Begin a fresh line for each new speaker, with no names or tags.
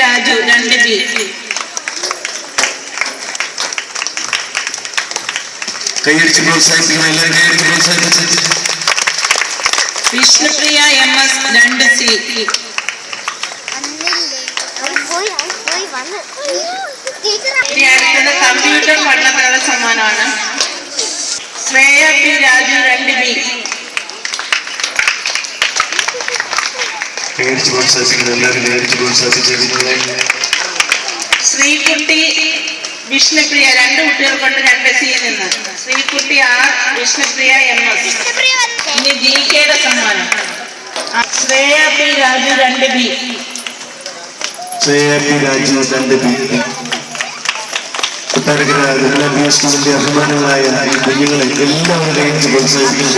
Raju 2B.
കൈയടിച്ച് പ്രോത്സാഹിപ്പിക്കണം, എല്ലാവരും കൈയടിച്ച് പ്രോത്സാഹിപ്പിച്ചു.
Vishnupriya MS 2C. ഇനി അടുത്തത് കമ്പ്യൂട്ടർ പഠനത്തിനുള്ള സമ്മാനമാണ്. Shreya P Raju 2B.
കൈയടിച്ച് പ്രോത്സാഹിപ്പിക്കണം, എല്ലാവരും കൈയടിച്ച് പ്രോത്സാഹിപ്പിച്ചു.
ശ്രീകുട്ടി വിഷ്ണുപ്രിയ 2 കുട്ടികൾക്കൊണ്ട് 2Cയിൽ നിന്ന്. Sreekutty R, Vishnupriya MS. ഇനി GKയുടെ സമ്മാനം. Shreya P Raju 2B.
Shreya P Raju 2B. Kottarakkara സ്കൂളിന്റെ അഭിമാനങ്ങളായ ഈ കുഞ്ഞുങ്ങളെ എല്ലാവരും കൈയടിച്ച് പ്രോത്സാഹിപ്പിക്കുന്നു.